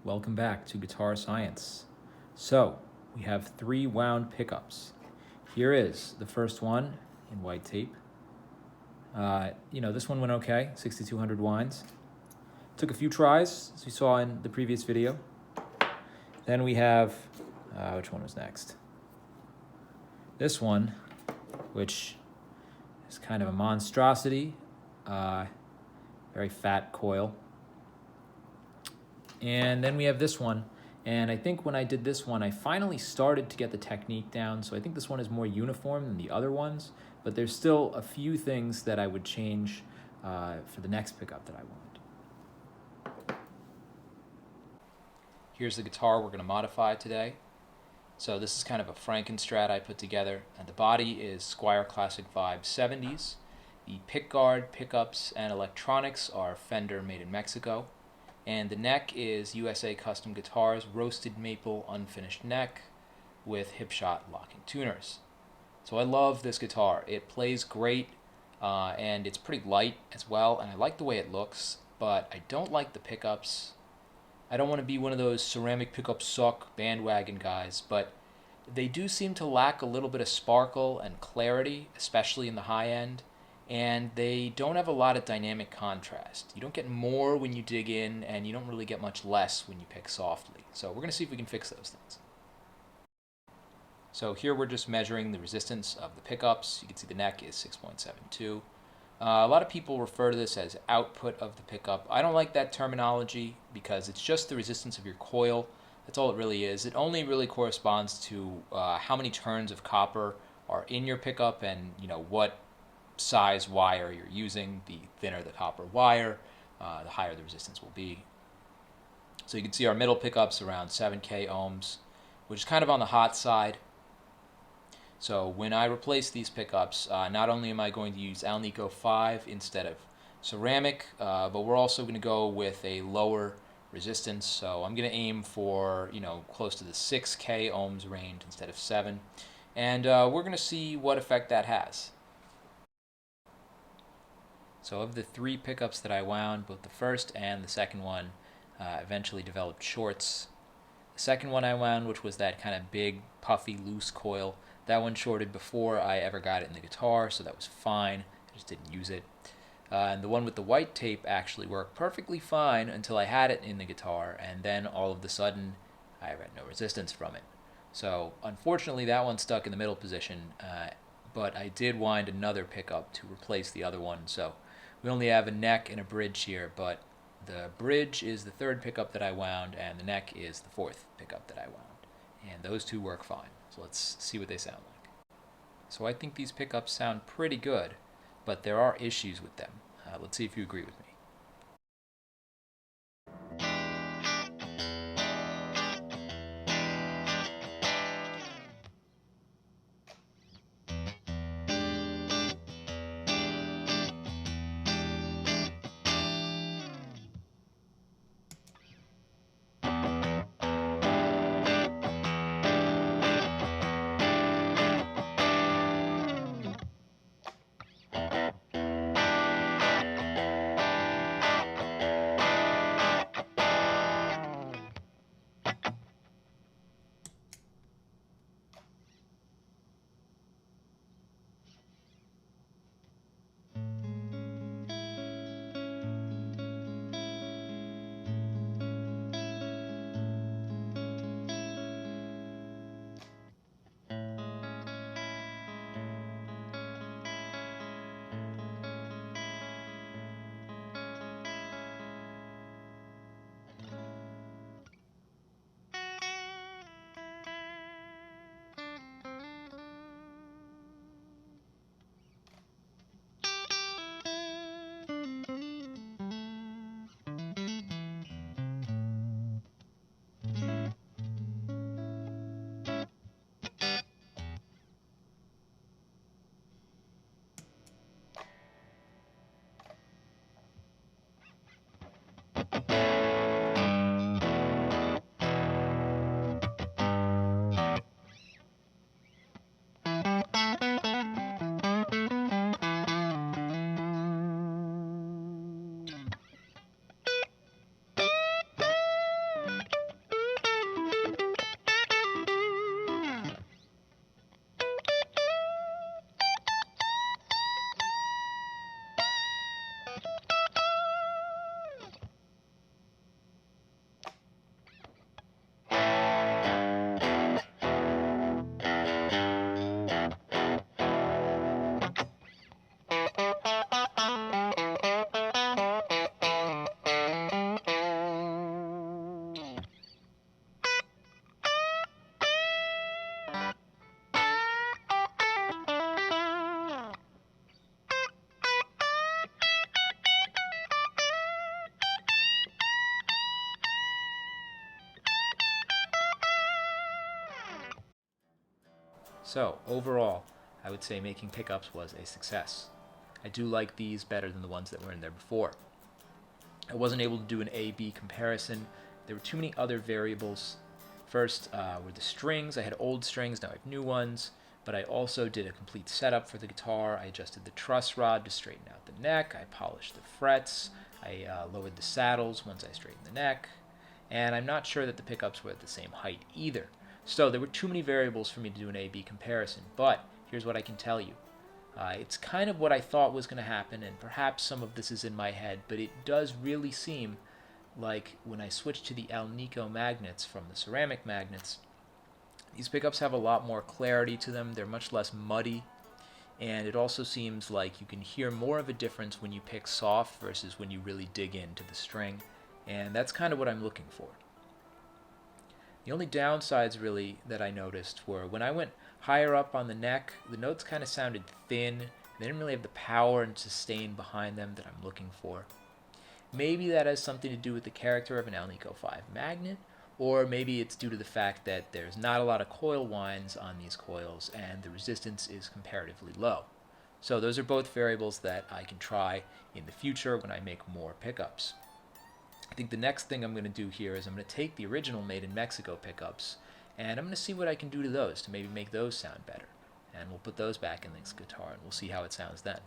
Welcome back to Guitar Science. So, we have 3 wound pickups. Here is the first one in white tape. This one went okay, 6,200 winds. Took a few tries, as we saw in the previous video. Then we have, which one was next? This one, which is kind of a monstrosity, very fat coil. And then we have this one, and I think when I did this one, I finally started to get the technique down, so I think this one is more uniform than the other ones, but there's still a few things that I would change for the next pickup that I want. Here's the guitar we're going to modify today. So this is kind of a Frankenstrat I put together, and the body is Squier Classic Vibe 70s. The pickguard, pickups, and electronics are Fender made in Mexico. And the neck is USA Custom Guitars roasted maple unfinished neck with hipshot locking tuners. So I love this guitar. It plays great and it's pretty light as well, and I like the way it looks, but I don't like the pickups. I don't want to be one of those ceramic pickups suck bandwagon guys, but they do seem to lack a little bit of sparkle and clarity, especially in the high end. And they don't have a lot of dynamic contrast. You don't get more when you dig in, and you don't really get much less when you pick softly. So we're going to see if we can fix those things. So here we're just measuring the resistance of the pickups. You can see the neck is 6.72. A lot of people refer to this as output of the pickup. I don't like that terminology because it's just the resistance of your coil. That's all it really is. It only really corresponds to how many turns of copper are in your pickup and what size wire you're using. The thinner the copper wire, the higher the resistance will be. So you can see our middle pickup's around 7K ohms, which is kind of on the hot side. So when I replace these pickups, not only am I going to use Alnico 5 instead of ceramic, but we're also going to go with a lower resistance. So I'm going to aim for close to the 6K ohms range instead of 7, and we're going to see what effect that has. So of the 3 pickups that I wound, both the first and the second one eventually developed shorts. The second one I wound, which was that kind of big, puffy, loose coil, that one shorted before I ever got it in the guitar, so that was fine. I just didn't use it. And the one with the white tape actually worked perfectly fine until I had it in the guitar, and then all of a sudden I had no resistance from it. So unfortunately that one stuck in the middle position, but I did wind another pickup to replace the other one, so we only have a neck and a bridge here, but the bridge is the 3rd pickup that I wound, and the neck is the 4th pickup that I wound. And those 2 work fine. So let's see what they sound like. So I think these pickups sound pretty good, but there are issues with them. Let's see if you agree with me. So overall, I would say making pickups was a success. I do like these better than the ones that were in there before. I wasn't able to do an A-B comparison. There were too many other variables. First were the strings. I had old strings, now I have new ones. But I also did a complete setup for the guitar. I adjusted the truss rod to straighten out the neck. I polished the frets. I lowered the saddles once I straightened the neck. And I'm not sure that the pickups were at the same height either. So there were too many variables for me to do an A-B comparison. But here's what I can tell you. It's kind of what I thought was going to happen, and perhaps some of this is in my head, but it does really seem like when I switched to the Alnico magnets from the ceramic magnets, these pickups have a lot more clarity to them. They're much less muddy, and it also seems like you can hear more of a difference when you pick soft versus when you really dig into the string, and that's kind of what I'm looking for. The only downsides really that I noticed were when I went higher up on the neck, the notes kind of sounded thin. They didn't really have the power and sustain behind them that I'm looking for. Maybe that has something to do with the character of an Alnico 5 magnet, or maybe it's due to the fact that there's not a lot of coil winds on these coils and the resistance is comparatively low. So those are both variables that I can try in the future when I make more pickups. I think the next thing I'm going to do here is I'm going to take the original Made in Mexico pickups and I'm going to see what I can do to those to maybe make those sound better. And we'll put those back in this guitar and we'll see how it sounds then.